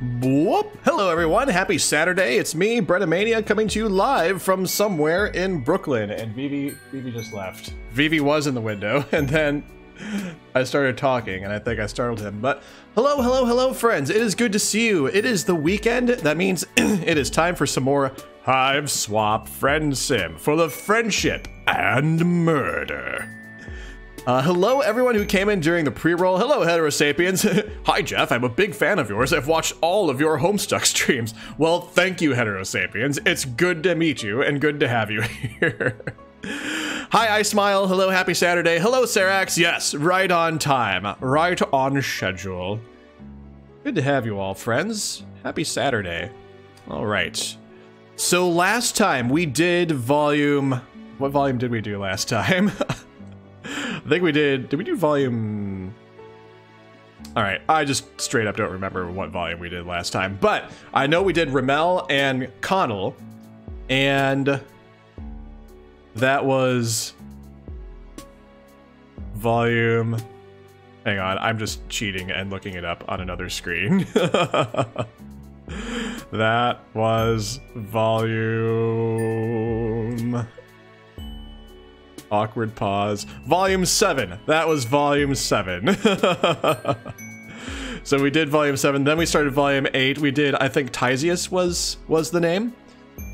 Whoop! Hello everyone, happy Saturday. It's me, Bretamania, coming to you live from somewhere in Brooklyn. And Vivi just left. Vivi was in the window, and then I started talking, and I think I startled him. But hello friends. It is good to see you. It is the weekend. That means it is time for some more Hiveswap Friendsim, full of friendship and murder. Hello everyone who came in during the pre-roll. Hello Heterosapiens. Hi Jeff, I'm a big fan of yours. I've watched all of your Homestuck streams. Well, thank you Heterosapiens. It's good to meet you and good to have you here. Hi iSmile. Hello, happy Saturday. Hello Sarax. Yes, right on time. Right on schedule. Good to have you all, friends. Happy Saturday. All right. So last time we did volume... What volume did we do last time? I think we did we do volume... Alright, I just straight up don't remember what volume we did last time, but I know we did Ramel and Connell, and that was volume... Hang on, I'm just cheating and looking it up on another screen. That was volume... Awkward pause. Volume 7. That was volume 7. So we did volume 7, then we started volume 8. We did, I think Tysius was the name.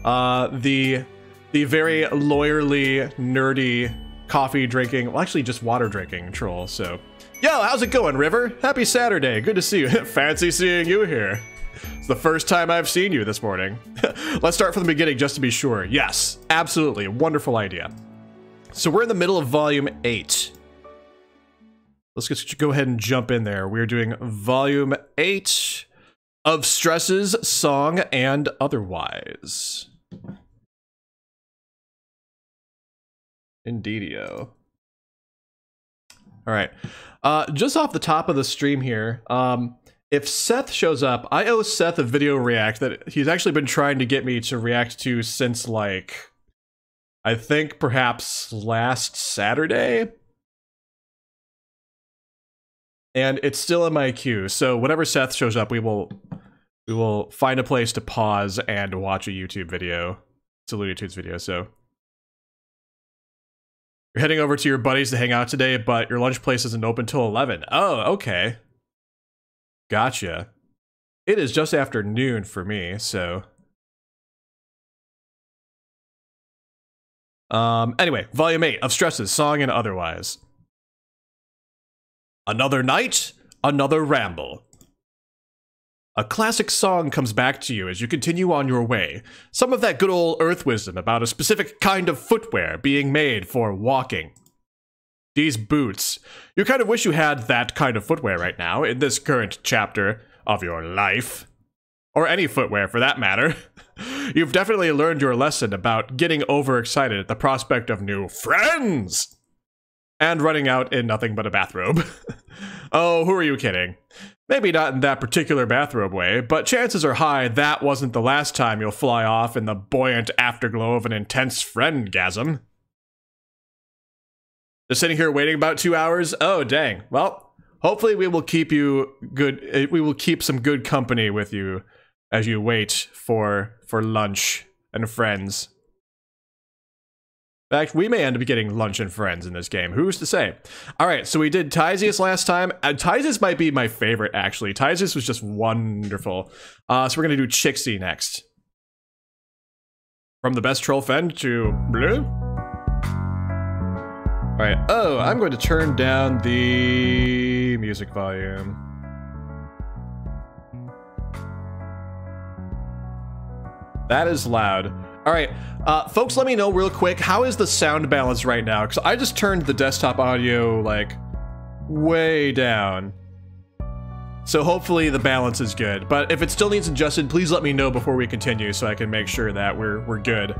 The very lawyerly, nerdy, coffee drinking, well actually just water drinking troll, so. Yo, how's it going, River? Happy Saturday, good to see you. Fancy seeing you here. It's the first time I've seen you this morning. Let's start from the beginning just to be sure. Yes, absolutely, wonderful idea. So we're in the middle of volume 8. Let's just go ahead and jump in there. We're doing volume 8 of Stresses, Song, and Otherwise. Indeedio. All right. Just off the top of the stream here, if Seth shows up, I owe Seth a video react that he's actually been trying to get me to react to since, like... I think perhaps last Saturday, and it's still in my queue. So whenever Seth shows up, we will find a place to pause and watch a YouTube video. It's a Looney Tunes video. So you're heading over to your buddies to hang out today, but your lunch place isn't open till 11. Oh, okay, gotcha. It is just after noon for me, so. Anyway, volume 8 of Stresses, Song, and Otherwise. Another night, another ramble. A classic song comes back to you as you continue on your way. Some of that good old earth wisdom about a specific kind of footwear being made for walking. These boots. You kind of wish you had that kind of footwear right now in this current chapter of your life. Or any footwear for that matter. You've definitely learned your lesson about getting overexcited at the prospect of new friends! And running out in nothing but a bathrobe. Oh, who are you kidding? Maybe not in that particular bathrobe way, but chances are high that wasn't the last time you'll fly off in the buoyant afterglow of an intense friend-gasm. Just sitting here waiting about 2 hours? Oh, dang. Well, hopefully we will keep you good. We will keep some good company with you as you wait for lunch and friends. In fact, we may end up getting lunch and friends in this game. Who's to say? All right, so we did Tysius last time. Tysius might be my favorite, actually. Tysius was just wonderful. So we're going to do Chixie next. From the best troll fen to blue. All right. Oh, I'm going to turn down the music volume. That is loud. All right, folks, let me know real quick, how is the sound balance right now? Because I just turned the desktop audio, like, way down. So hopefully the balance is good. But if it still needs adjusted, please let me know before we continue so I can make sure that we're good.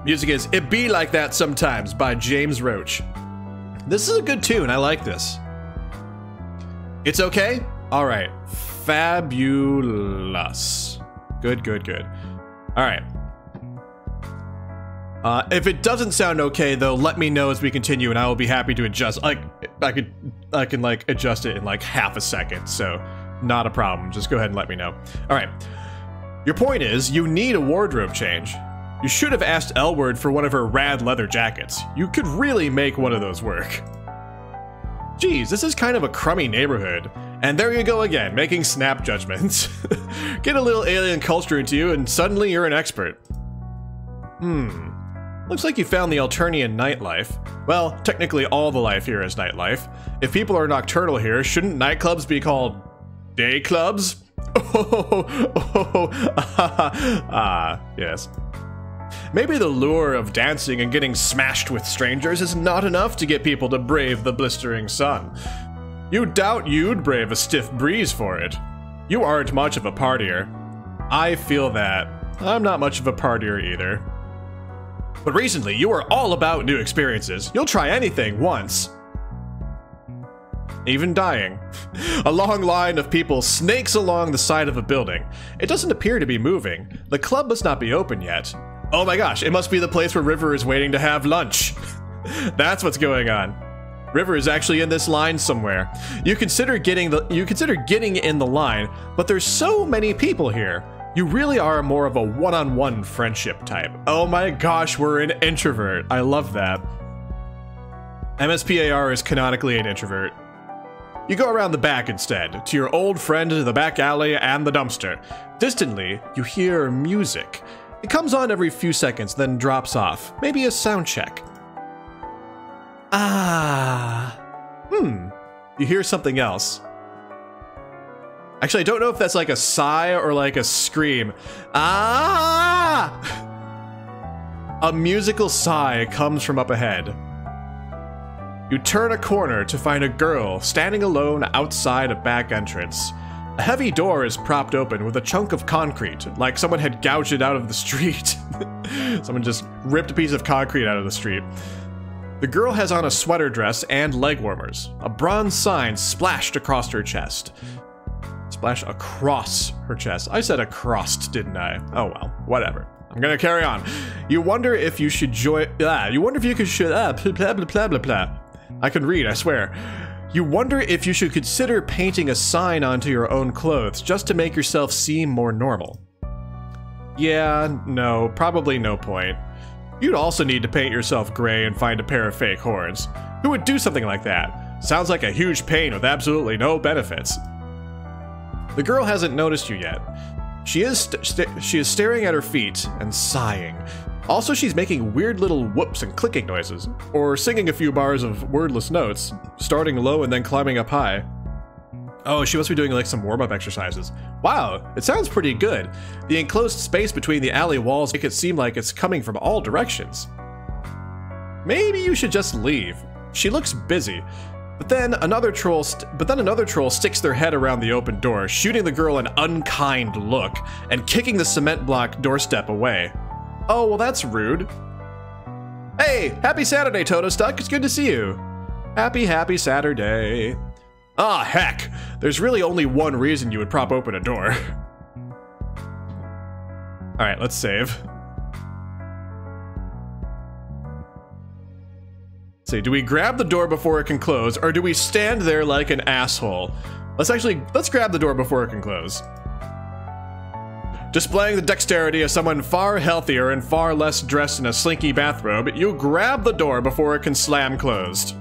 Music is It Be Like That Sometimes by James Roach. This is a good tune, I like this. It's okay? All right, fabulous. Good. All right. If it doesn't sound okay, though, let me know as we continue, and I will be happy to adjust. Like, I could like adjust it in like half a second, so not a problem. Just go ahead and let me know. All right. Your point is, you need a wardrobe change. You should have asked Elward for one of her rad leather jackets. You could really make one of those work. Geez, this is kind of a crummy neighborhood. And there you go again, making snap judgments. Get a little alien culture into you and suddenly you're an expert. Looks like you found the Alternian nightlife. Well, technically all the life here is nightlife. If people are nocturnal here, shouldn't nightclubs be called day clubs? Yes. Maybe the lure of dancing and getting smashed with strangers is not enough to get people to brave the blistering sun. You doubt you'd brave a stiff breeze for it. You aren't much of a partier. I feel that. I'm not much of a partier either. But recently, you are all about new experiences. You'll try anything once. Even dying. A long line of people snakes along the side of a building. It doesn't appear to be moving. The club must not be open yet. Oh my gosh, it must be the place where River is waiting to have lunch. That's what's going on. River is actually in this line somewhere. You consider getting in the line, but there's so many people here. You really are more of a one-on-one friendship type. Oh my gosh, we're an introvert. I love that. MSPAR is canonically an introvert. You go around the back instead, to your old friend, the back alley, and the dumpster. Distantly, you hear music. It comes on every few seconds, then drops off. Maybe a sound check. You hear something else. Actually, I don't know if that's like a sigh or like a scream. Ah! A musical sigh comes from up ahead. You turn a corner to find a girl standing alone outside a back entrance. A heavy door is propped open with a chunk of concrete, like someone had gouged it out of the street. Someone just ripped a piece of concrete out of the street. The girl has on a sweater dress and leg warmers. A bronze sign splashed across her chest. Splash across her chest. I said across, didn't I? Oh well, whatever. I'm gonna carry on. You wonder if you should join. You wonder if you could blah blah blah blah blah. I can read, I swear. You wonder if you should consider painting a sign onto your own clothes just to make yourself seem more normal. Yeah, no, probably no point. You'd also need to paint yourself gray and find a pair of fake horns. Who would do something like that? Sounds like a huge pain with absolutely no benefits. The girl hasn't noticed you yet. She is staring at her feet and sighing. Also, she's making weird little whoops and clicking noises, or singing a few bars of wordless notes, starting low and then climbing up high. Oh, she must be doing like some warm-up exercises. Wow, it sounds pretty good. The enclosed space between the alley walls make it seem like it's coming from all directions. Maybe you should just leave. She looks busy. But then another troll sticks their head around the open door, shooting the girl an unkind look and kicking the cement block doorstep away. Oh, well that's rude. Hey, happy Saturday, Totostuck. It's good to see you. Happy Saturday. Ah, heck. There's really only one reason you would prop open a door. All right, let's save. Let's see, do we grab the door before it can close, or do we stand there like an asshole? Let's grab the door before it can close. Displaying the dexterity of someone far healthier and far less dressed in a slinky bathrobe, you grab the door before it can slam closed.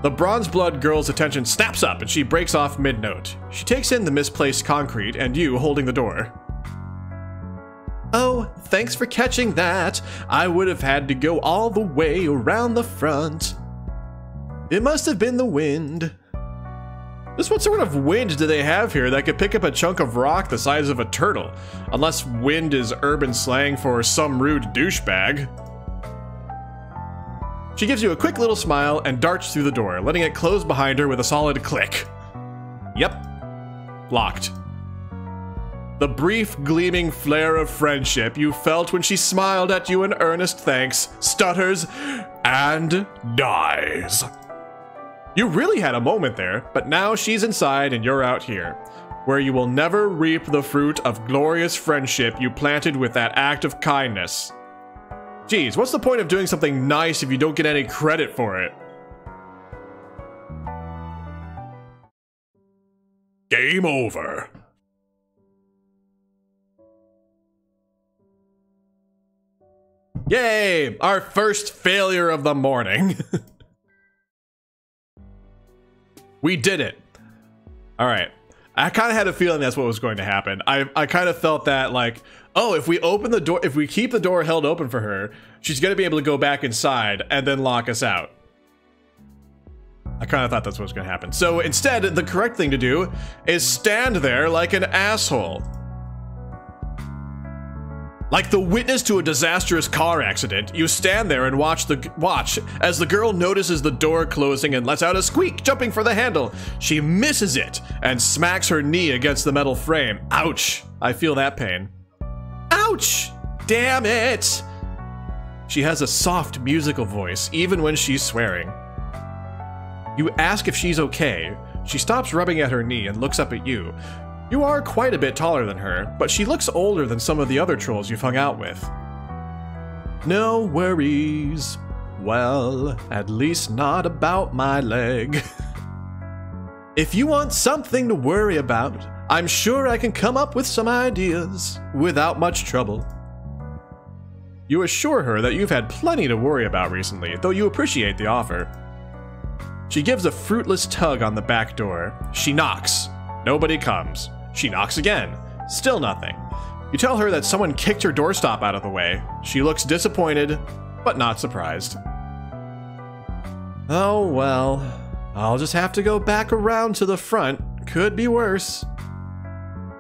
The bronze blood girl's attention snaps up and she breaks off mid-note. She takes in the misplaced concrete and you holding the door. Oh, thanks for catching that. I would have had to go all the way around the front. It must have been the wind. Just what sort of wind do they have here that could pick up a chunk of rock the size of a turtle? Unless wind is urban slang for some rude douchebag. She gives you a quick little smile and darts through the door, letting it close behind her with a solid click. Yep. Locked. The brief, gleaming flare of friendship you felt when she smiled at you in earnest thanks stutters and dies. You really had a moment there, but now she's inside and you're out here, where you will never reap the fruit of glorious friendship you planted with that act of kindness. Geez, what's the point of doing something nice if you don't get any credit for it? Game over. Yay! Our first failure of the morning. We did it. All right. I kind of had a feeling that's what was going to happen. I kind of felt that, like, oh, if we open the door, if we keep the door held open for her, she's going to be able to go back inside and then lock us out. I kind of thought that's what was going to happen. So instead, the correct thing to do is stand there like an asshole. Like the witness to a disastrous car accident, you stand there and watch as the girl notices the door closing and lets out a squeak, jumping for the handle. She misses it and smacks her knee against the metal frame. Ouch! I feel that pain. Ouch! Damn it! She has a soft musical voice, even when she's swearing. You ask if she's okay. She stops rubbing at her knee and looks up at you. You are quite a bit taller than her, but she looks older than some of the other trolls you've hung out with. No worries. Well, at least not about my leg. If you want something to worry about, I'm sure I can come up with some ideas without much trouble. You assure her that you've had plenty to worry about recently, though you appreciate the offer. She gives a fruitless tug on the back door. She knocks. Nobody comes. She knocks again. Still nothing. You tell her that someone kicked her doorstop out of the way. She looks disappointed, but not surprised. Oh well, I'll just have to go back around to the front. Could be worse.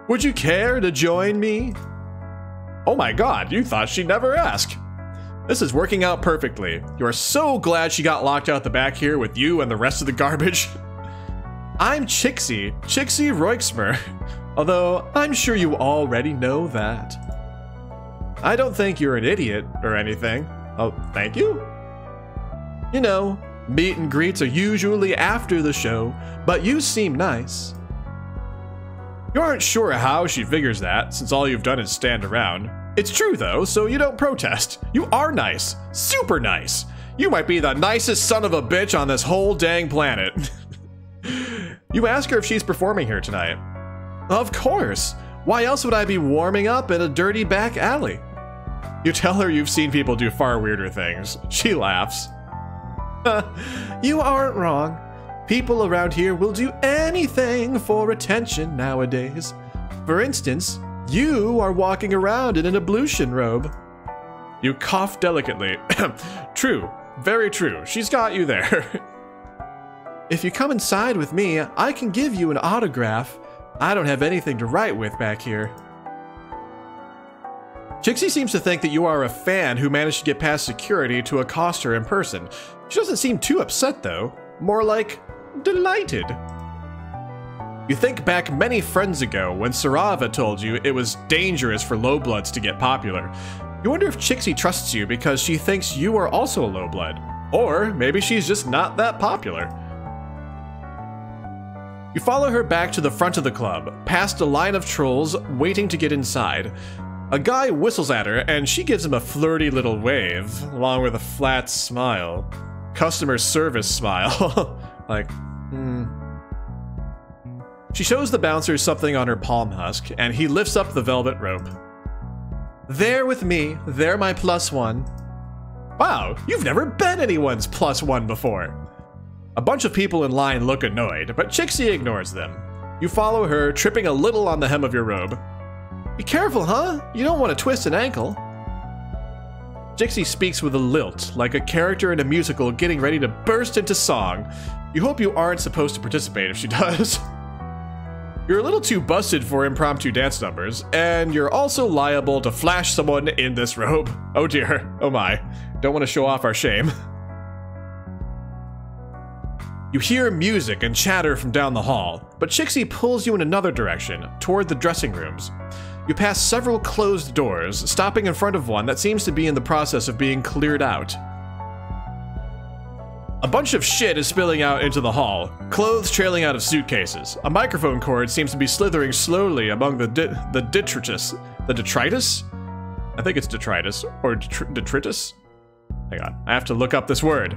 Would you care to join me? Oh my god, you thought she'd never ask. This is working out perfectly. You're so glad she got locked out the back here with you and the rest of the garbage. I'm Chixie Roixmer, although I'm sure you already know that. I don't think you're an idiot or anything. Oh, thank you? You know, meet and greets are usually after the show, but you seem nice. You aren't sure how she figures that, since all you've done is stand around. It's true though, so you don't protest. You are nice. Super nice. You might be the nicest son of a bitch on this whole dang planet. You ask her if she's performing here tonight. Of course. Why else would I be warming up in a dirty back alley? You tell her you've seen people do far weirder things. She laughs. You aren't wrong. People around here will do anything for attention nowadays. For instance, you are walking around in an ablution robe. You cough delicately. True. Very true. She's got you there. If you come inside with me, I can give you an autograph. I don't have anything to write with back here. Chixie seems to think that you are a fan who managed to get past security to accost her in person. She doesn't seem too upset though, more like delighted. You think back many friends ago when Sarava told you it was dangerous for lowbloods to get popular. You wonder if Chixie trusts you because she thinks you are also a lowblood. Or maybe she's just not that popular. You follow her back to the front of the club, past a line of trolls waiting to get inside. A guy whistles at her and she gives him a flirty little wave, along with a flat smile. Customer service smile. Like, She shows the bouncer something on her palm husk, and he lifts up the velvet rope. They're with me, they're my +1. Wow, you've never been anyone's +1 before. A bunch of people in line look annoyed, but Chixie ignores them. You follow her, tripping a little on the hem of your robe. Be careful, huh? You don't want to twist an ankle. Chixie speaks with a lilt, like a character in a musical getting ready to burst into song. You hope you aren't supposed to participate if she does. You're a little too busted for impromptu dance numbers, and you're also liable to flash someone in this robe. Oh dear, oh my. Don't want to show off our shame. You hear music and chatter from down the hall, but Chixie pulls you in another direction, toward the dressing rooms. You pass several closed doors, stopping in front of one that seems to be in the process of being cleared out. A bunch of shit is spilling out into the hall, clothes trailing out of suitcases. A microphone cord seems to be slithering slowly among the detritus. The detritus? I think it's detritus, or detritus? Hang on, I have to look up this word.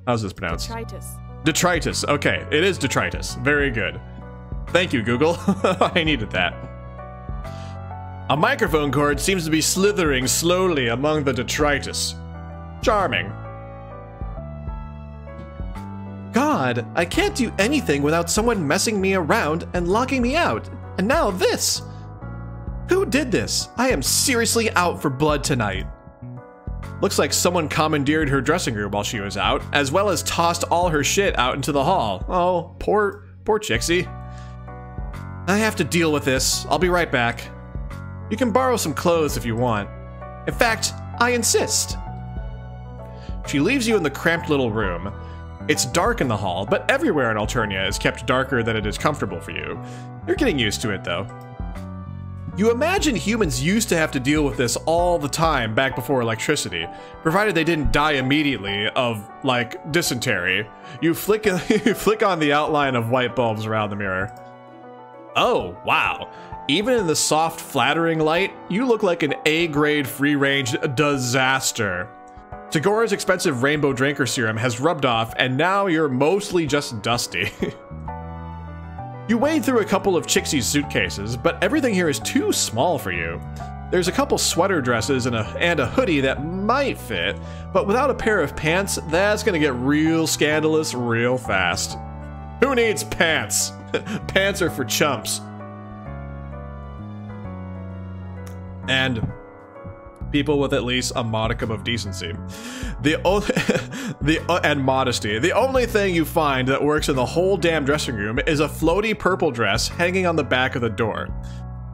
How's this pronounced? Detritus. Detritus. Okay, it is detritus. Very good. Thank you, Google. I needed that. A microphone cord seems to be slithering slowly among the detritus. Charming. God, I can't do anything without someone messing me around and locking me out. And now this. Who did this? I am seriously out for blood tonight. Looks like someone commandeered her dressing room while she was out, as well as tossed all her shit out into the hall. Oh, poor Chixie. I have to deal with this. I'll be right back. You can borrow some clothes if you want. In fact, I insist. She leaves you in the cramped little room. It's dark in the hall, but everywhere in Alternia is kept darker than it is comfortable for you. You're getting used to it, though. You imagine humans used to have to deal with this all the time back before electricity, provided they didn't die immediately of, like, dysentery. You flick on the outline of white bulbs around the mirror. Oh, wow. Even in the soft, flattering light, you look like an A-grade free-range disaster. Tagora's expensive rainbow drinker serum has rubbed off, and now you're mostly just dusty. You wade through a couple of Chixie's suitcases, but everything here is too small for you. There's a couple sweater dresses and a hoodie that might fit, but without a pair of pants, that's gonna get real scandalous real fast. Who needs pants? Pants are for chumps. And people with at least a modicum of decency. And modesty. The only thing you find that works in the whole damn dressing room is a floaty purple dress hanging on the back of the door.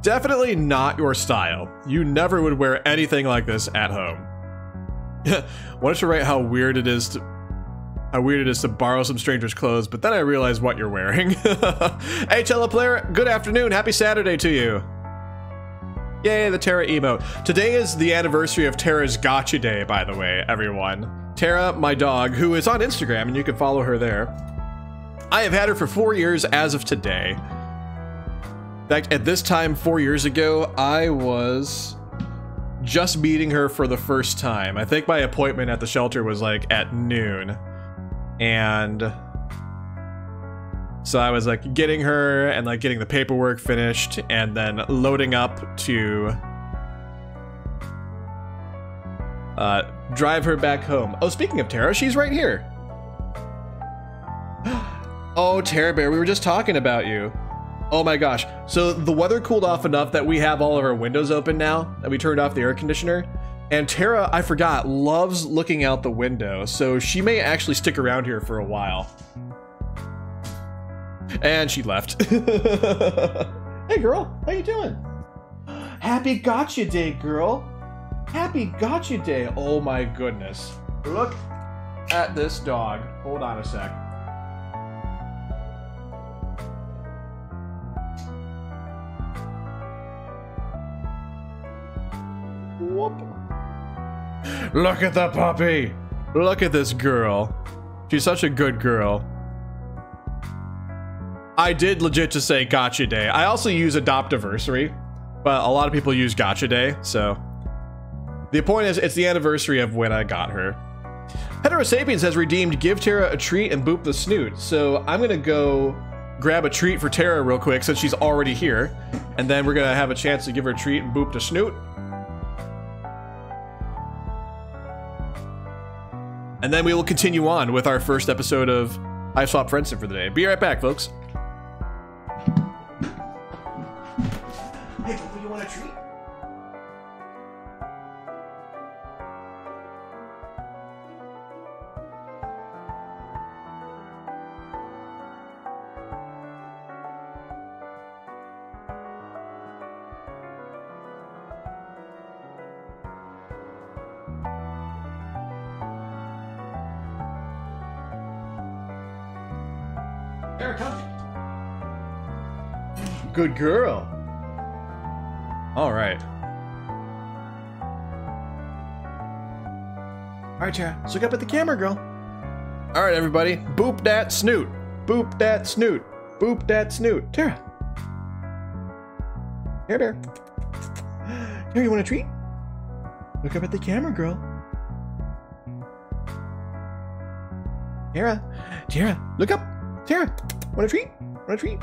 Definitely not your style. You never would wear anything like this at home. Wanted to write how weird it is to borrow some stranger's clothes, but then I realized what you're wearing. Hey, Teleplayer, good afternoon. Happy Saturday to you. Yay, the Terra emote. Today is the anniversary of Terra's Gotcha Day, by the way, everyone. Terra, my dog, who is on Instagram, and you can follow her there. I have had her for 4 years as of today. In fact, at this time 4 years ago, I was just meeting her for the first time. I think my appointment at the shelter was like at noon. And so I was like getting her and like getting the paperwork finished and then loading up to drive her back home. Oh, speaking of Terra, she's right here. Oh, Terra Bear, we were just talking about you. Oh my gosh. So the weather cooled off enough that we have all of our windows open now, that we turned off the air conditioner. And Terra, I forgot, loves looking out the window, so she may actually stick around here for a while. And she left. Hey girl, how you doing? Happy Gotcha Day, girl. Happy Gotcha Day. Oh my goodness. Look at this dog. Hold on a sec. Whoop. Look at the puppy. Look at this girl. She's such a good girl. I did legit just say Gotcha Day. I also use Adoptiversary, but a lot of people use Gotcha Day, so. The point is, it's the anniversary of when I got her. Heterosapiens has redeemed Give Terra a treat and boop the snoot, so I'm gonna go grab a treat for Terra real quick since she's already here, and then we're gonna have a chance to give her a treat and boop the snoot. And then we will continue on with our first episode of Hiveswap Friendsim for the day. Be right back, folks. Hey, you want a treat? There, come. Good girl. All right. All right, Tara. Let's look up at the camera, girl. All right, everybody. Boop that snoot. Boop that snoot. Boop that snoot. Tara. Here, Bear. Tara, you want a treat? Look up at the camera, girl. Tiara, Tiara, look up. Tiara, want a treat? Want a treat?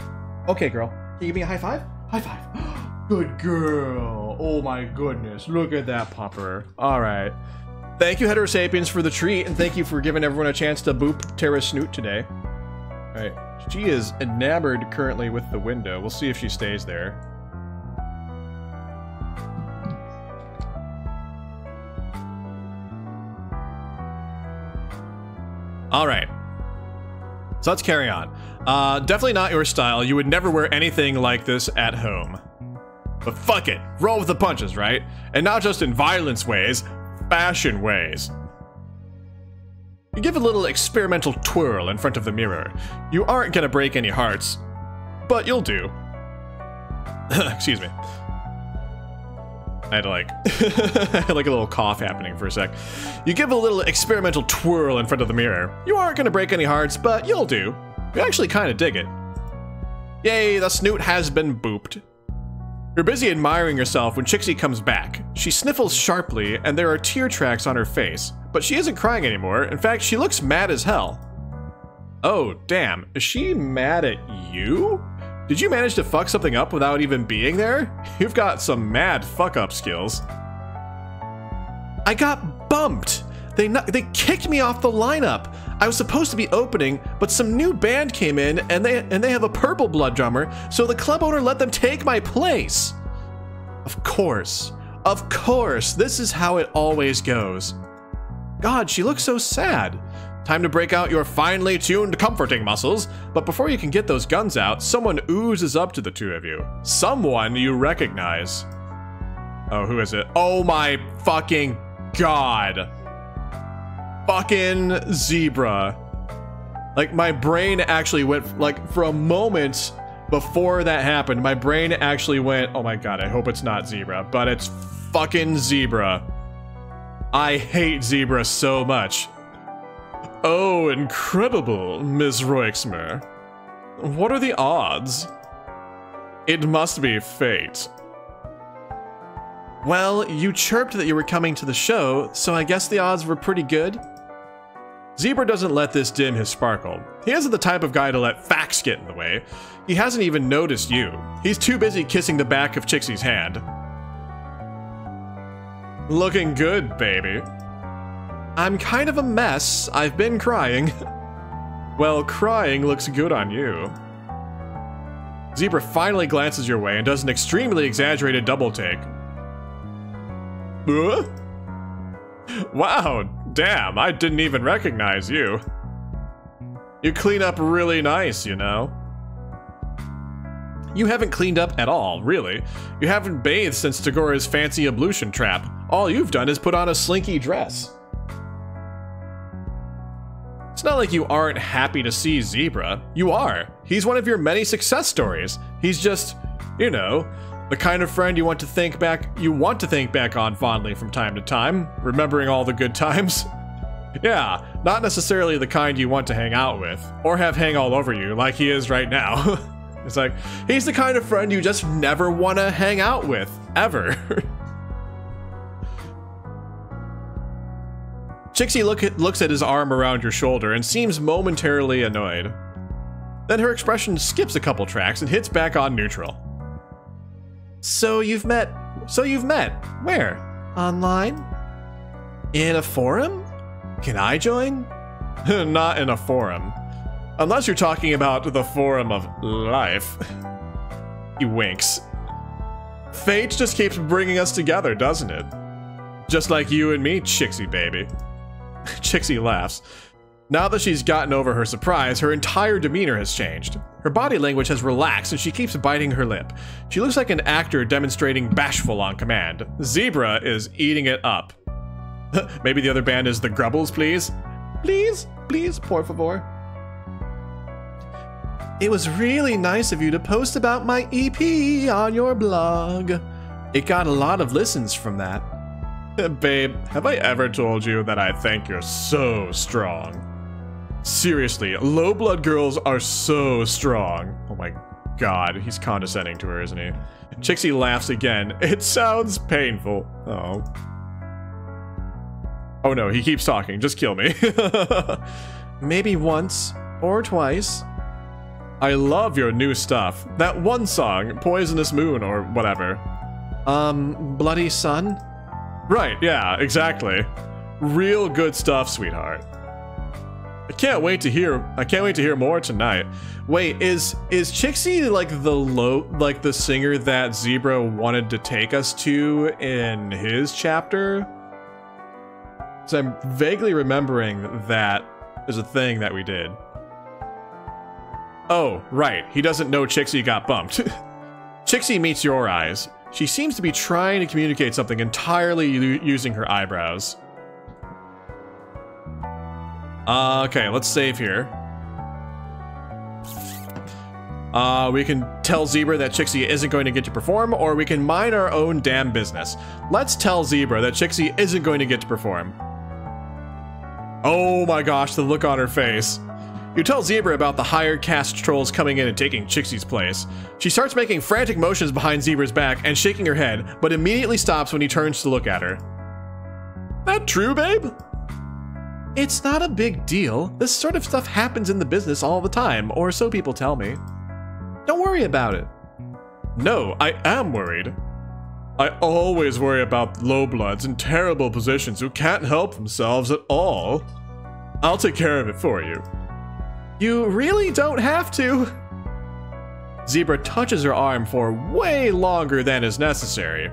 Okay, girl. Can you give me a high five? High five. Good girl. Oh my goodness. Look at that pupper. All right. Thank you, Heterosapiens, for the treat, and thank you for giving everyone a chance to boop Tara's snoot today. All right. She is enamored currently with the window. We'll see if she stays there. All right. So let's carry on. Definitely not your style. You would never wear anything like this at home. But fuck it. Roll with the punches, right? And not just in violence ways, fashion ways. You give a little experimental twirl in front of the mirror. You aren't gonna break any hearts, but you'll do. Excuse me. I had to like, I had like a little cough happening for a sec. You give a little experimental twirl in front of the mirror. You aren't gonna break any hearts, but you'll do. You actually kind of dig it. Yay, the snoot has been booped. You're busy admiring yourself when Chixie comes back. She sniffles sharply, and there are tear tracks on her face. But she isn't crying anymore. In fact, she looks mad as hell. Oh, damn. Is she mad at you? Did you manage to fuck something up without even being there? You've got some mad fuck-up skills. I got bumped. They kicked me off the lineup. I was supposed to be opening, but some new band came in, and they have a purple blood drummer, so the club owner let them take my place. Of course. Of course. This is how it always goes. God, she looks so sad. Time to break out your finely tuned comforting muscles, but before you can get those guns out, someone oozes up to the two of you. Someone you recognize. Oh, who is it? Oh my fucking God. Fucking Zebra. Like, my brain actually went, like, for a moment before that happened, my brain actually went, oh my God, I hope it's not Zebra, but it's fucking Zebra. I hate Zebra so much. Oh, incredible, Miss Roixmer. What are the odds? It must be fate. Well, you chirped that you were coming to the show, so I guess the odds were pretty good. Zebra doesn't let this dim his sparkle. He isn't the type of guy to let facts get in the way. He hasn't even noticed you. He's too busy kissing the back of Chixie's hand. Looking good, baby. I'm kind of a mess. I've been crying. Well, crying looks good on you. Zebra finally glances your way and does an extremely exaggerated double take. Wow, damn, I didn't even recognize you. You clean up really nice, you know. You haven't cleaned up at all, really. You haven't bathed since Tagora's fancy ablution trap. All you've done is put on a slinky dress. It's not like you aren't happy to see Zebra. You are. He's one of your many success stories. He's just, you know, the kind of friend you want to think back on fondly from time to time, remembering all the good times. Yeah, not necessarily the kind you want to hang out with, or have hang all over you like he is right now. It's like, he's the kind of friend you just never want to hang out with, ever. Chixie looks at his arm around your shoulder and seems momentarily annoyed. Then her expression skips a couple tracks and hits back on neutral. So you've met. Where? Online? In a forum? Can I join? Not in a forum. Unless you're talking about the forum of life. He winks. Fate just keeps bringing us together, doesn't it? Just like you and me, Chixie baby. Chixie laughs. Now that she's gotten over her surprise, her entire demeanor has changed. Her body language has relaxed and she keeps biting her lip. She looks like an actor demonstrating bashful on command. Zebra is eating it up. Maybe the other band is the Grubbles, please? Please, por favor. It was really nice of you to post about my EP on your blog. It got a lot of listens from that. Babe, have I ever told you that I think you're so strong? Seriously, low blood girls are so strong. Oh my God, he's condescending to her, isn't he? Chixie laughs again. It sounds painful. Oh. Oh no, he keeps talking. Just kill me. Maybe once or twice. I love your new stuff. That one song, Poisonous Moon or whatever. Bloody Sun? Right, yeah, exactly. Real good stuff, sweetheart. I can't wait to hear more tonight. Wait, is Chixie like the singer that Zebra wanted to take us to in his chapter? So I'm vaguely remembering that is a thing that we did. Oh, right. He doesn't know Chixie got bumped. Chixie meets your eyes. She seems to be trying to communicate something entirely using her eyebrows. Okay, let's save here. We can tell Zebra that Chixie isn't going to get to perform, or we can mind our own damn business. Let's tell Zebra that Chixie isn't going to get to perform. Oh my gosh, the look on her face. You tell Zebra about the hired cast trolls coming in and taking Chixie's place. She starts making frantic motions behind Zebra's back and shaking her head, but immediately stops when he turns to look at her. That true, babe? It's not a big deal. This sort of stuff happens in the business all the time, or so people tell me. Don't worry about it. No, I am worried. I always worry about low-bloods in terrible positions who can't help themselves at all. I'll take care of it for you. You really don't have to. Zebra touches her arm for way longer than is necessary.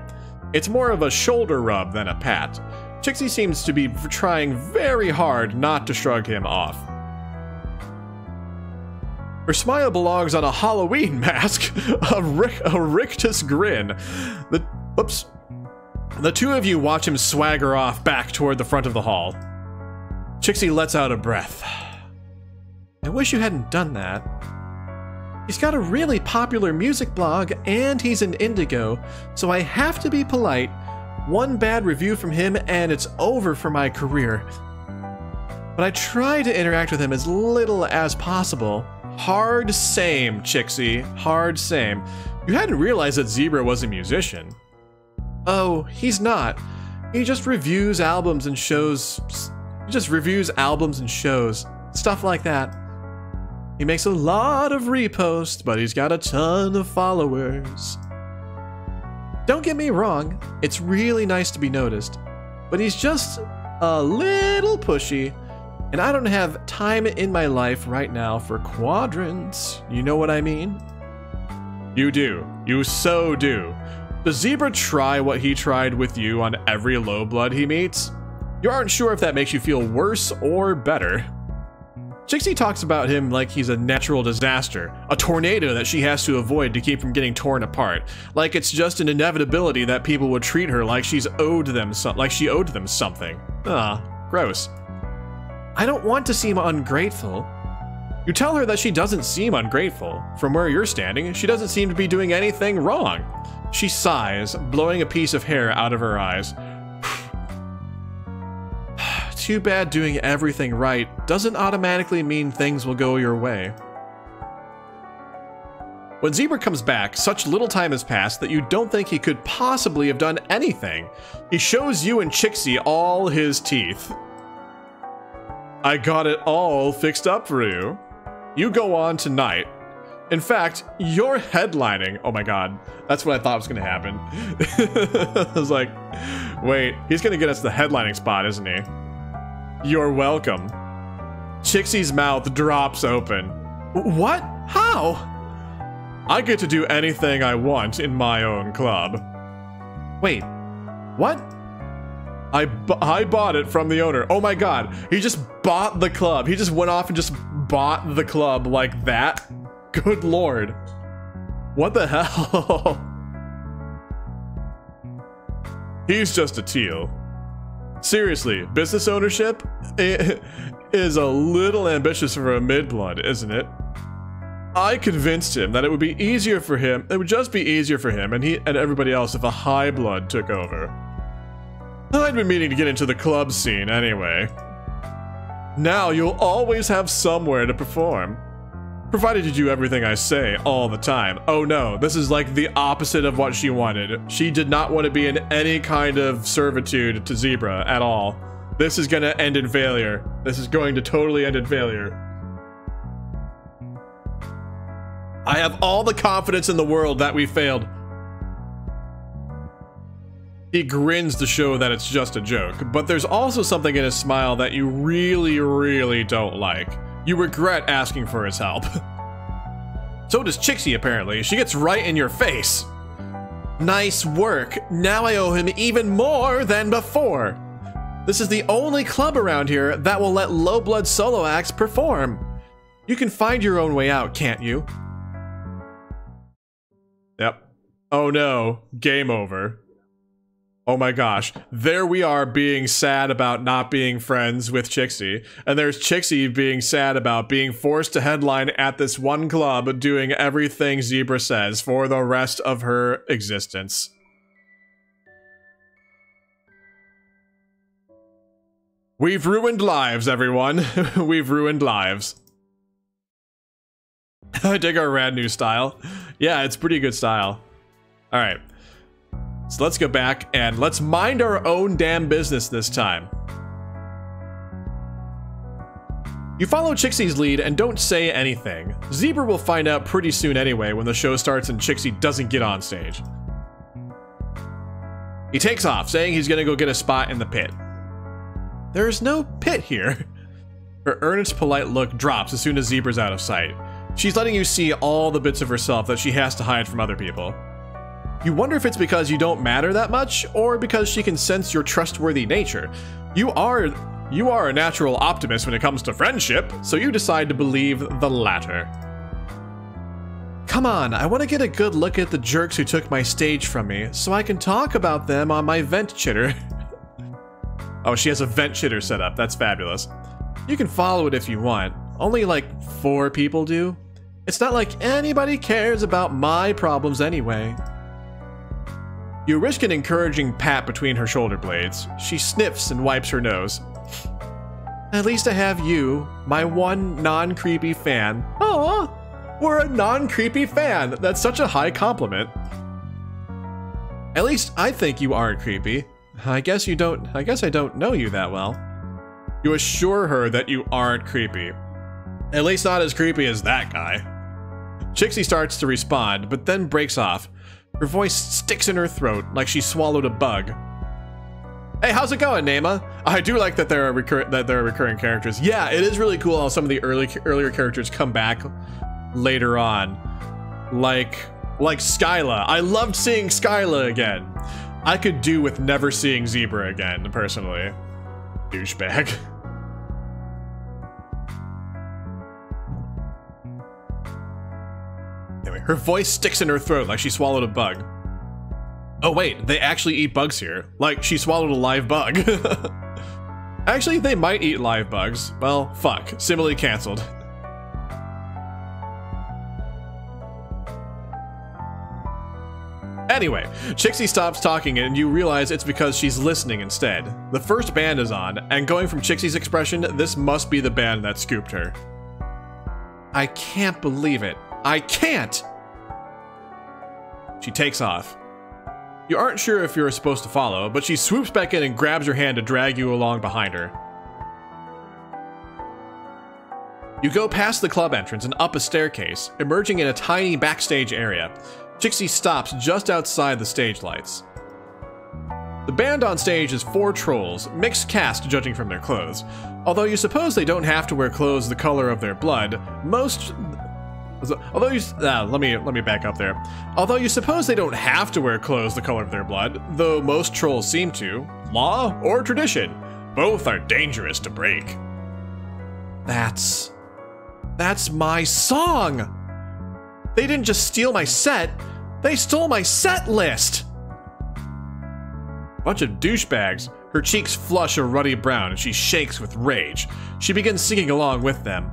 It's more of a shoulder rub than a pat. Chixie seems to be trying very hard not to shrug him off. Her smile belongs on a Halloween mask, a rictus grin. The two of you watch him swagger off back toward the front of the hall. Chixie lets out a breath. I wish you hadn't done that. He's got a really popular music blog and he's an indigo, so I have to be polite. One bad review from him and it's over for my career. But I try to interact with him as little as possible. Hard same, Chixie. Hard same. You hadn't realized that Zebra was a musician. Oh, he's not. He just reviews albums and shows. Stuff like that. He makes a lot of reposts, but he's got a ton of followers. Don't get me wrong, it's really nice to be noticed, but he's just a little pushy, and I don't have time in my life right now for quadrants. You know what I mean? You do. You so do. Does Zebra try what he tried with you on every low blood he meets? You aren't sure if that makes you feel worse or better. Chixie talks about him like he's a natural disaster, a tornado that she has to avoid to keep from getting torn apart, like it's just an inevitability that people would treat her like she owed them something. Gross. I don't want to seem ungrateful. You tell her that she doesn't seem ungrateful. From where you're standing, she doesn't seem to be doing anything wrong. She sighs, blowing a piece of hair out of her eyes. Too bad doing everything right doesn't automatically mean things will go your way. When Zebra comes back, such little time has passed that you don't think he could possibly have done anything. He shows you and Chixie all his teeth. I got it all fixed up for you. You go on tonight. In fact, you're headlining. Oh my god, that's what I thought was gonna happen. I was like, wait, he's gonna get us the headlining spot, isn't he? You're welcome. Chixie's mouth drops open. What? How? I get to do anything I want in my own club. Wait, what? I bought it from the owner. Oh my god, he just bought the club. He just went off and just bought the club like that? Good lord. What the hell? He's just a teal. Seriously, business ownership is a little ambitious for a mid-blood, isn't it? I convinced him that it would be easier for him, it would just be easier for him and everybody else if a high blood took over. I'd been meaning to get into the club scene anyway. Now you'll always have somewhere to perform. Provided you do everything I say all the time. Oh no, this is like the opposite of what she wanted. She did not want to be in any kind of servitude to Zebra at all. This is gonna end in failure. This is going to totally end in failure. I have all the confidence in the world that we failed. He grins to show that it's just a joke, but there's also something in his smile that you really, really don't like. You regret asking for his help. So does Chixie, apparently. She gets right in your face. Nice work. Now I owe him even more than before. This is the only club around here that will let low-blood solo acts perform. You can find your own way out, can't you? Yep. Oh no. Game over. Oh my gosh. There we are being sad about not being friends with Chixie. And there's Chixie being sad about being forced to headline at this one club doing everything Zebra says for the rest of her existence. We've ruined lives, everyone. We've ruined lives. I dig our rad new style. Yeah, it's pretty good style. Alright. So let's go back and let's mind our own damn business this time. You follow Chixie's lead and don't say anything. Zebra will find out pretty soon anyway when the show starts and Chixie doesn't get on stage. He takes off, saying he's gonna go get a spot in the pit. There's no pit here. Her earnest, polite look drops as soon as Zebra's out of sight. She's letting you see all the bits of herself that she has to hide from other people. You wonder if it's because you don't matter that much, or because she can sense your trustworthy nature. You are a natural optimist when it comes to friendship, so you decide to believe the latter. Come on, I want to get a good look at the jerks who took my stage from me, so I can talk about them on my vent chitter. Oh, she has a vent chitter set up. That's fabulous. You can follow it if you want. Only like 4 people do. It's not like anybody cares about my problems anyway. You risk an encouraging pat between her shoulder blades. She sniffs and wipes her nose. At least I have you, my one non-creepy fan. Aw, we're a non-creepy fan. That's such a high compliment. At least I think you aren't creepy. I guess I don't know you that well. You assure her that you aren't creepy. At least not as creepy as that guy. Chixie starts to respond, but then breaks off. Her voice sticks in her throat like she swallowed a bug. Hey, how's it going, Nema? I do like that there are recurring characters. Yeah, it is really cool how some of the earlier characters come back later on. Like Skyla. I loved seeing Skyla again. I could do with never seeing Zebra again, personally. Douchebag. Anyway, her voice sticks in her throat like she swallowed a bug. Oh wait, they actually eat bugs here. Like, she swallowed a live bug. Actually, they might eat live bugs. Well, fuck. Simile cancelled. Anyway, Chixie stops talking and you realize it's because she's listening instead. The first band is on, and going from Chixie's expression, this must be the band that scooped her. I can't believe it. I can't! She takes off. You aren't sure if you're supposed to follow, but she swoops back in and grabs your hand to drag you along behind her. You go past the club entrance and up a staircase, emerging in a tiny backstage area. Chixie stops just outside the stage lights. The band on stage is 4 trolls, mixed caste judging from their clothes. Although you suppose they don't have to wear clothes the color of their blood, let me back up there. Although you suppose they don't have to wear clothes the color of their blood, though most trolls seem to. Law or tradition, both are dangerous to break. That's my song! They didn't just steal my set, they stole my set list! Bunch of douchebags. Her cheeks flush a ruddy brown and she shakes with rage. She begins singing along with them.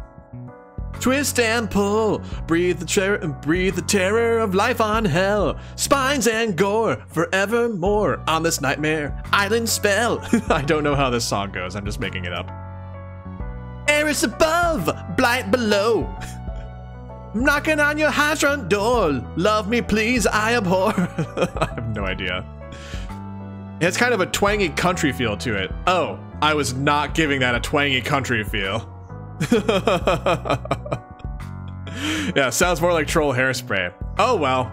Twist and pull, breathe the terror of life on hell. Spines and gore, forevermore on this nightmare island spell. I don't know how this song goes, I'm just making it up. Air is above, blight below. Knocking on your house front door. Love me please, I abhor. I have no idea. It has kind of a twangy country feel to it. Oh, I was not giving that a twangy country feel. Yeah, sounds more like troll hairspray. Oh well.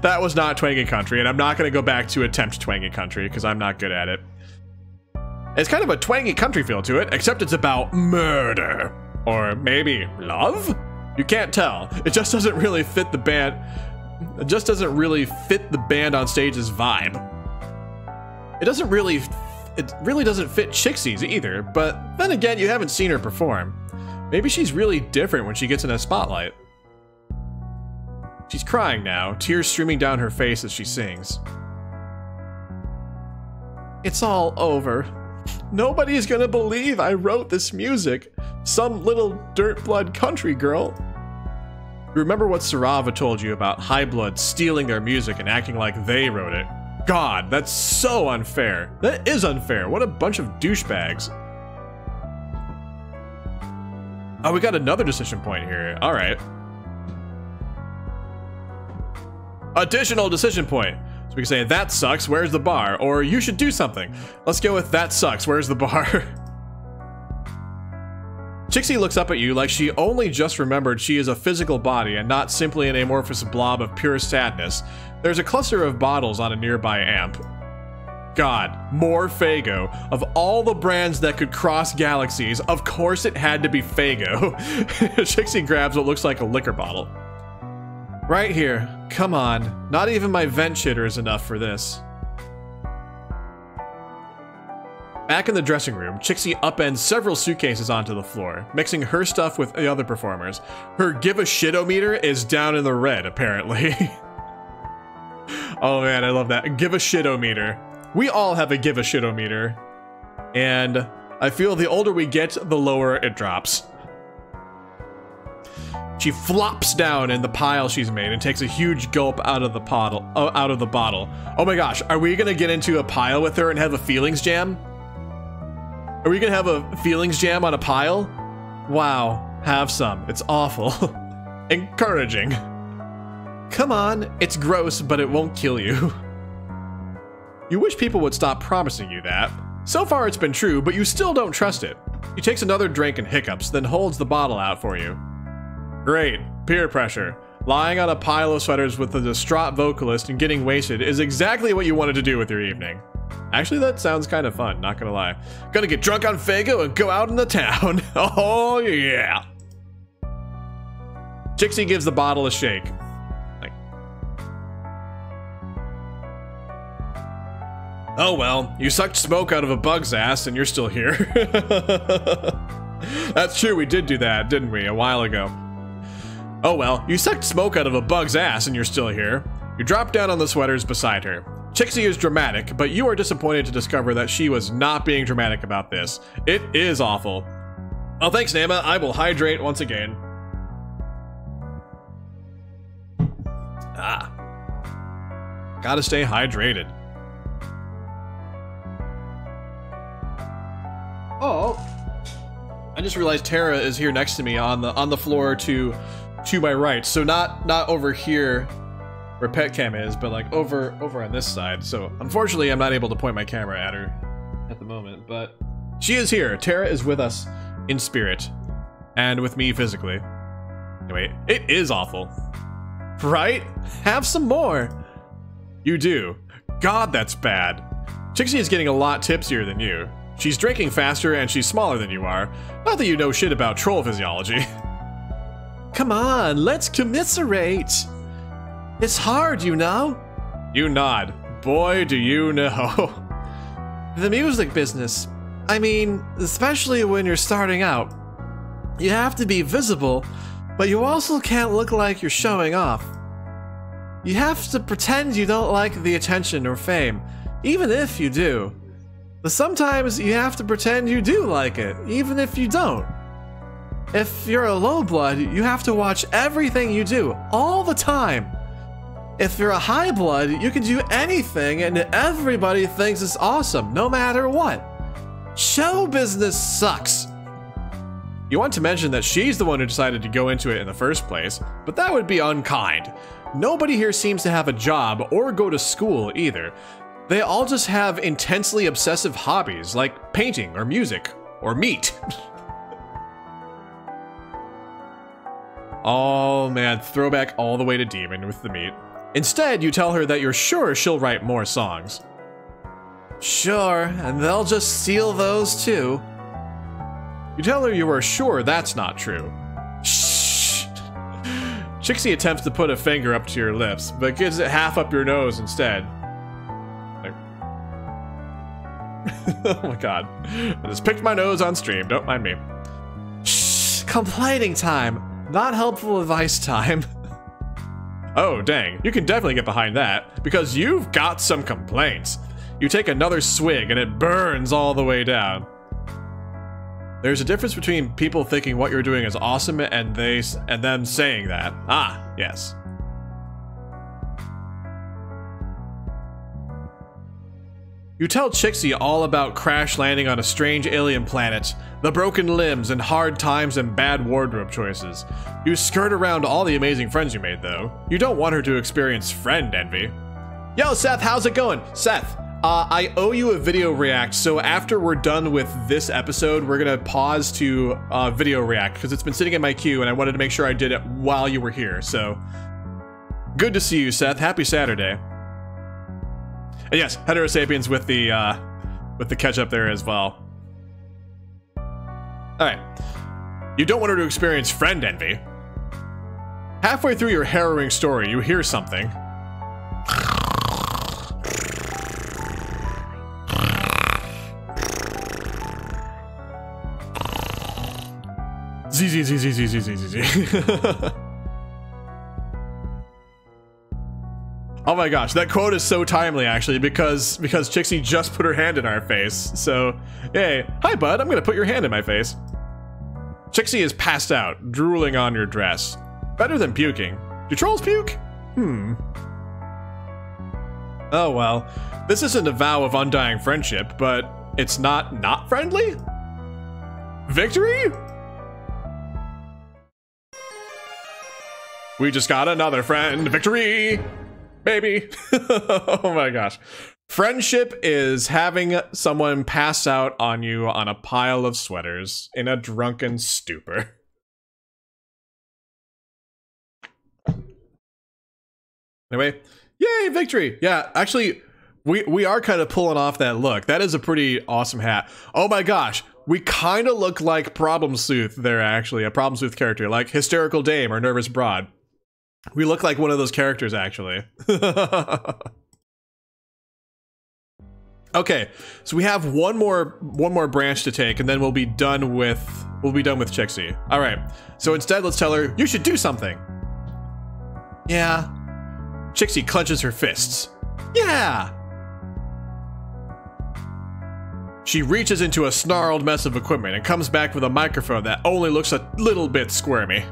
That was not twangy country, and I'm not going to go back to attempt twangy country because I'm not good at it. It's kind of a twangy country feel to it, except it's about murder. Or maybe love? You can't tell. It just doesn't really fit the band. It just doesn't really fit the band on stage's vibe. It really doesn't fit Chixie's either, but then again, you haven't seen her perform. Maybe she's really different when she gets in a spotlight. She's crying now, tears streaming down her face as she sings. It's all over. Nobody's gonna believe I wrote this music. Some little dirt blood country girl. Remember what Sarava told you about high blood stealing their music and acting like they wrote it? God, that's so unfair. That is unfair. What a bunch of douchebags. Oh, we got another decision point here. All right. Additional decision point. So we can say, that sucks, where's the bar? Or you should do something. Let's go with that sucks, where's the bar? Chixie looks up at you like she only just remembered she is a physical body and not simply an amorphous blob of pure sadness. There's a cluster of bottles on a nearby amp. God, more Faygo. Of all the brands that could cross galaxies, of course it had to be Faygo. Chixie grabs what looks like a liquor bottle. Right here. Come on. Not even my vent shitter is enough for this. Back in the dressing room, Chixie upends several suitcases onto the floor, mixing her stuff with the other performers. Her give a shit-o-meter is down in the red, apparently. Oh man, I love that. Give a shit-o-meter. We all have a give a shit-o-meter. And I feel the older we get, the lower it drops. She flops down in the pile she's made and takes a huge gulp out of the bottle. Oh my gosh, are we gonna get into a pile with her and have a feelings jam? Are we gonna have a feelings jam on a pile? Wow, have some. It's awful. Encouraging. Come on, it's gross, but it won't kill you. You wish people would stop promising you that. So far it's been true, but you still don't trust it. He takes another drink and hiccups, then holds the bottle out for you. Great. Peer pressure. Lying on a pile of sweaters with a distraught vocalist and getting wasted is exactly what you wanted to do with your evening. Actually, that sounds kind of fun, not gonna lie. Gonna get drunk on Faygo and go out in the town. Oh, yeah. Chixie gives the bottle a shake. Like, oh well, you sucked smoke out of a bug's ass and you're still here. That's true, we did do that, didn't we, a while ago. Oh well, you sucked smoke out of a bug's ass and you're still here. You drop down on the sweaters beside her. Chixie is dramatic, but you are disappointed to discover that she was not being dramatic about this. It is awful. Oh, thanks, Nama. I will hydrate once again. Ah. Gotta stay hydrated. Oh. I just realized Tara is here next to me on the floor to my right. So not over here where pet cam is, but like over on this side. So unfortunately I'm not able to point my camera at her at the moment, but she is here. Tara is with us in spirit and with me physically. Anyway, it is awful, right? Have some more. You do. God, that's bad. Chixie is getting a lot tipsier than you. She's drinking faster and she's smaller than you are. Not that you know shit about troll physiology. Come on, let's commiserate. It's hard, you know? You nod. Boy, do you know. The music business. I mean, especially when you're starting out. You have to be visible, but you also can't look like you're showing off. You have to pretend you don't like the attention or fame, even if you do. But sometimes you have to pretend you do like it, even if you don't. If you're a low blood, you have to watch everything you do, all the time. If you're a high blood, you can do anything and everybody thinks it's awesome, no matter what. Show business sucks. You want to mention that she's the one who decided to go into it in the first place, but that would be unkind. Nobody here seems to have a job or go to school either. They all just have intensely obsessive hobbies like painting or music or meat. Oh man, throwback all the way to Demon with the meat. Instead, you tell her that you're sure she'll write more songs. Sure, and they'll just steal those too. You tell her you are sure that's not true. Shh. Chixie attempts to put a finger up to your lips, but gives it half up your nose instead. Like, oh my god. I just picked my nose on stream, don't mind me. Shh, complaining time, not helpful advice time. Oh dang, you can definitely get behind that, because you've got some complaints. You take another swig and it burns all the way down. There's a difference between people thinking what you're doing is awesome and them saying that. Ah, yes. You tell Chixie all about crash landing on a strange alien planet, the broken limbs and hard times and bad wardrobe choices. You skirt around all the amazing friends you made though. You don't want her to experience friend envy. Yo Seth, how's it going? Seth, I owe you a video react, so after we're done with this episode, we're gonna pause to video react, because it's been sitting in my queue and I wanted to make sure I did it while you were here, so. Good to see you, Seth. Happy Saturday. And yes, Heterosapiens with the ketchup there as well. Alright. You don't want her to experience friend envy. Halfway through your harrowing story, you hear something. Oh my gosh, that quote is so timely actually, because Chixie just put her hand in our face. So, yay. Hi bud, I'm gonna put your hand in my face. Chixie is passed out, drooling on your dress. Better than puking. Do trolls puke? Oh well, this isn't a vow of undying friendship, but it's not friendly? Victory? We just got another friend. Victory! Baby! Oh my gosh. Friendship is having someone pass out on you on a pile of sweaters in a drunken stupor. Anyway, yay, victory! Yeah, actually, we are kind of pulling off that look. That is a pretty awesome hat. Oh my gosh, we kind of look like Problem Sleuth there, actually. A Problem Sleuth character, like Hysterical Dame or Nervous Broad. We look like one of those characters, actually. Okay, so we have one more branch to take, and then we'll be done with Chixie. All right. So instead, let's tell her you should do something. Yeah. Chixie clenches her fists. Yeah. She reaches into a snarled mess of equipment and comes back with a microphone that only looks a little bit squirmy.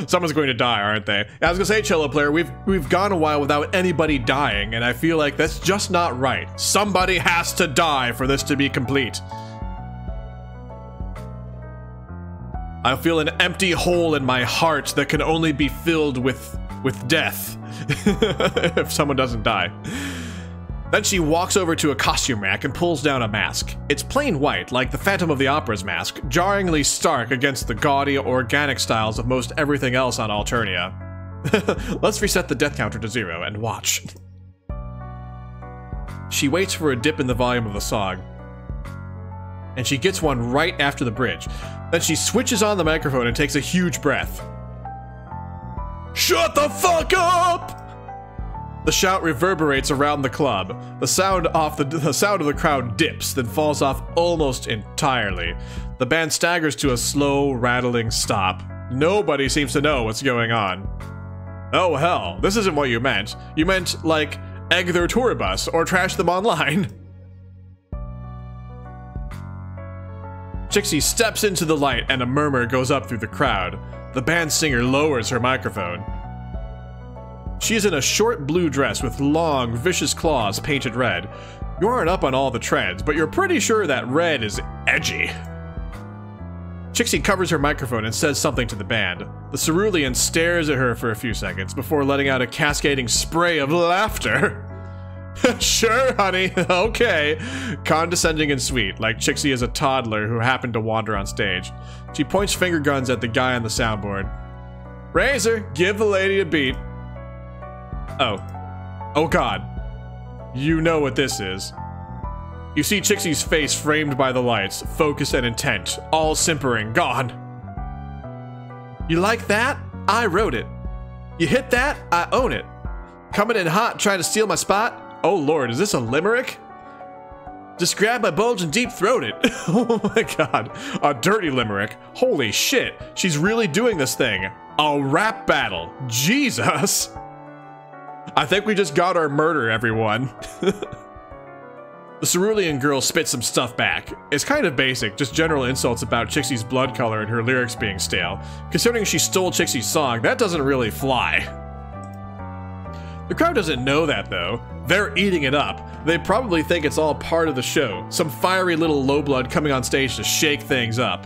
Someone's going to die, aren't they? I was gonna say, Cello Player, we've gone a while without anybody dying, and I feel like that's just not right. Somebody has to die for this to be complete. I feel an empty hole in my heart that can only be filled with death if someone doesn't die. Then she walks over to a costume rack and pulls down a mask. It's plain white, like the Phantom of the Opera's mask, jarringly stark against the gaudy, organic styles of most everything else on Alternia. Let's reset the death counter to 0 and watch. She waits for a dip in the volume of the song, and she gets one right after the bridge. Then she switches on the microphone and takes a huge breath. Shut the fuck up! The shout reverberates around the club. The sound of the crowd dips, then falls off almost entirely. The band staggers to a slow, rattling stop. Nobody seems to know what's going on. Oh hell, this isn't what you meant. You meant, like, egg their tour bus or trash them online. Chixie steps into the light and a murmur goes up through the crowd. The band singer lowers her microphone. She is in a short blue dress with long, vicious claws painted red. You aren't up on all the trends, but you're pretty sure that red is edgy. Chixie covers her microphone and says something to the band. The cerulean stares at her for a few seconds before letting out a cascading spray of laughter. Sure, honey. Okay. Condescending and sweet, like Chixie is a toddler who happened to wander on stage. She points finger guns at the guy on the soundboard. Razor, give the lady a beat. Oh. Oh God. You know what this is. You see Chixie's face framed by the lights, focused and intent, all simpering, gone. You like that? I wrote it. You hit that? I own it. Coming in hot, trying to steal my spot? Oh Lord, is this a limerick? Just grab my bulge and deep throat it. Oh my God, a dirty limerick. Holy shit, she's really doing this thing. A rap battle, Jesus. I think we just got our murder, everyone. The cerulean girl spits some stuff back. It's kind of basic, just general insults about Chixie's blood color and her lyrics being stale. Considering she stole Chixie's song, that doesn't really fly. The crowd doesn't know that though. They're eating it up. They probably think it's all part of the show. Some fiery little lowblood coming on stage to shake things up.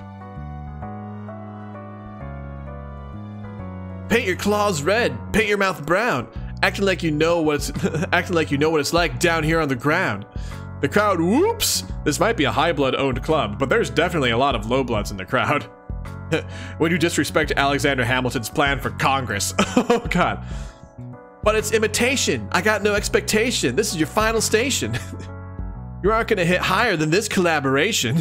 Paint your claws red, paint your mouth brown, acting like you know what it's like down here on the ground. The crowd whoops. This might be a high blood owned club, but there's definitely a lot of low bloods in the crowd. When you disrespect Alexander Hamilton's plan for Congress. Oh God. But it's imitation. I got no expectation. This is your final station. You aren't gonna hit higher than this collaboration.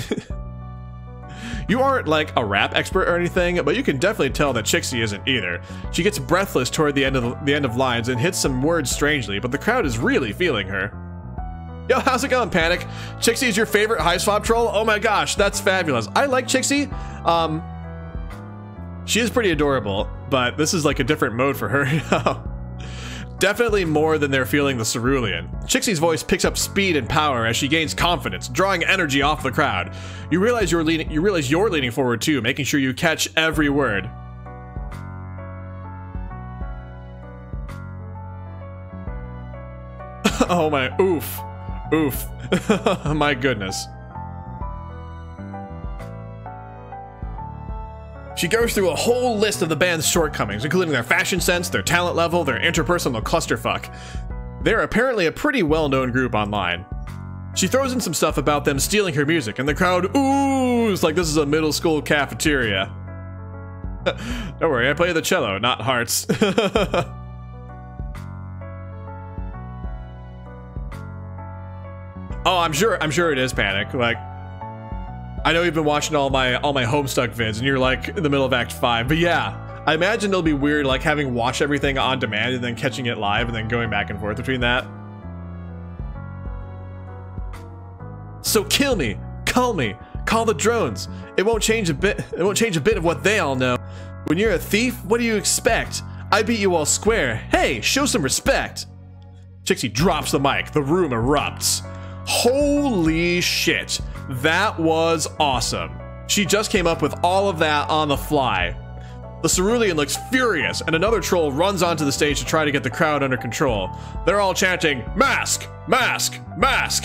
You aren't like a rap expert or anything, but you can definitely tell that Chixie isn't either. She gets breathless toward the end of lines and hits some words strangely, but the crowd is really feeling her. Yo, how's it going, Panic? Chixie is your favorite Hiveswap troll? Oh my gosh, that's fabulous. I like Chixie. She is pretty adorable, but this is like a different mode for her. Definitely more than they're feeling the cerulean. Chixie's voice picks up speed and power as she gains confidence, drawing energy off the crowd. You realize you're leaning forward too, making sure you catch every word. Oh my, oof. Oof. My goodness. She goes through a whole list of the band's shortcomings, including their fashion sense, their talent level, their interpersonal clusterfuck. They're apparently a pretty well-known group online. She throws in some stuff about them stealing her music, and the crowd oohs like this is a middle school cafeteria. Don't worry, I play the cello, not hearts. Oh, I'm sure it is Panic. Like, I know you've been watching all my Homestuck vids, and you're like in the middle of Act 5. But yeah, I imagine it'll be weird, like having watched everything on demand and then catching it live and then going back and forth between that. So kill me, cull me, call the drones. It won't change a bit. It won't change a bit of what they all know. When you're a thief, what do you expect? I beat you all square. Hey, show some respect. Chixie drops the mic. The room erupts. Holy shit. That was awesome. She just came up with all of that on the fly. The cerulean looks furious, and another troll runs onto the stage to try to get the crowd under control. They're all chanting, "Mask! Mask! Mask!"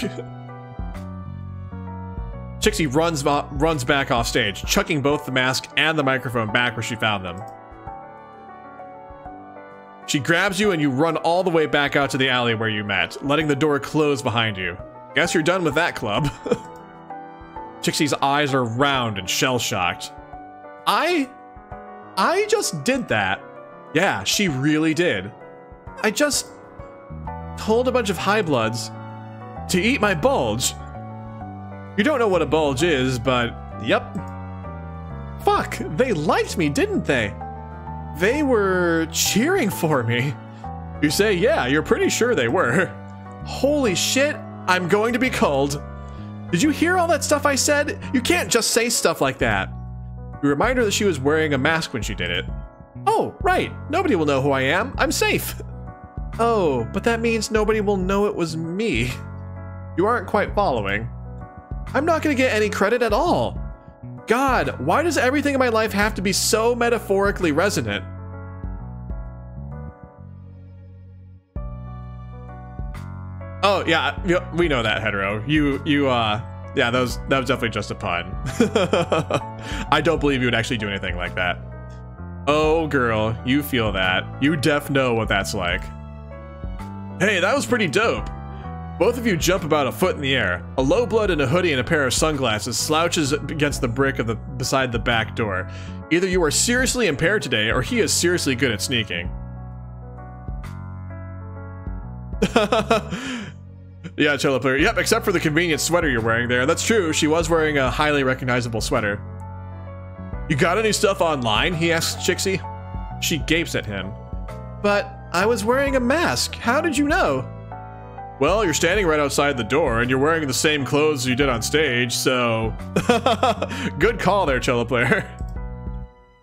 Chixie runs back off stage, chucking both the mask and the microphone back where she found them. She grabs you and you run all the way back out to the alley where you met, letting the door close behind you. Guess you're done with that club. Chixie's eyes are round and shell-shocked. I just did that. Yeah, she really did. I just told a bunch of high bloods to eat my bulge. You don't know what a bulge is, but yep. Fuck, they liked me, didn't they? They were cheering for me. You say, yeah, you're pretty sure they were. Holy shit, I'm going to be culled. Did you hear all that stuff I said? You can't just say stuff like that. You remind her that she was wearing a mask when she did it. Oh, right. Nobody will know who I am. I'm safe. Oh, but that means nobody will know it was me. You aren't quite following. I'm not gonna get any credit at all. God, why does everything in my life have to be so metaphorically resonant? Oh, yeah, we know that, Hetero. Yeah, that was definitely just a pun. I don't believe you would actually do anything like that. Oh, girl, you feel that. You def know what that's like. Hey, that was pretty dope. Both of you jump about a foot in the air. A low blood in a hoodie and a pair of sunglasses slouches against the brick of beside the back door. Either you are seriously impaired today, or he is seriously good at sneaking. Yeah, cello player. Yep, except for the convenient sweater you're wearing there. That's true. She was wearing a highly recognizable sweater. You got any stuff online? He asks Chixie. She gapes at him. But I was wearing a mask. How did you know? Well, you're standing right outside the door, and you're wearing the same clothes you did on stage, so... Good call there, cello player.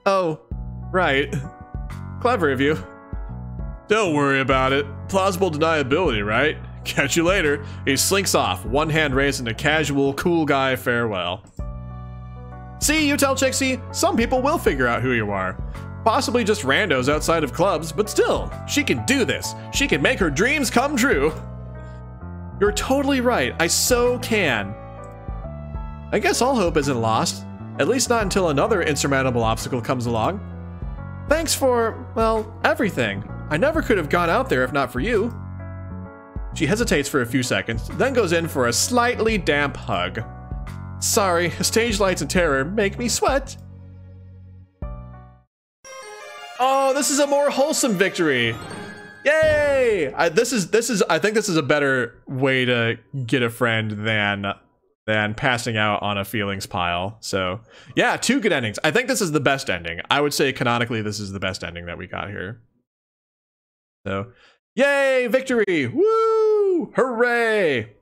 Oh, right. Clever of you. Don't worry about it. Plausible deniability, right? Catch you later. He slinks off, one hand raised in a casual, cool guy farewell. See, you tell Chixie, some people will figure out who you are. Possibly just randos outside of clubs, but still, she can do this. She can make her dreams come true. You're totally right. I so can. I guess all hope isn't lost. At least not until another insurmountable obstacle comes along. Thanks for, well, everything. I never could have gone out there if not for you. She hesitates for a few seconds, then goes in for a slightly damp hug. Sorry, stage lights and terror make me sweat. Oh, this is a more wholesome victory. Yay! I think this is a better way to get a friend than passing out on a feelings pile. So yeah, 2 good endings. I think this is the best ending. I would say canonically this is the best ending that we got here. So yay, victory! Woo! Hooray!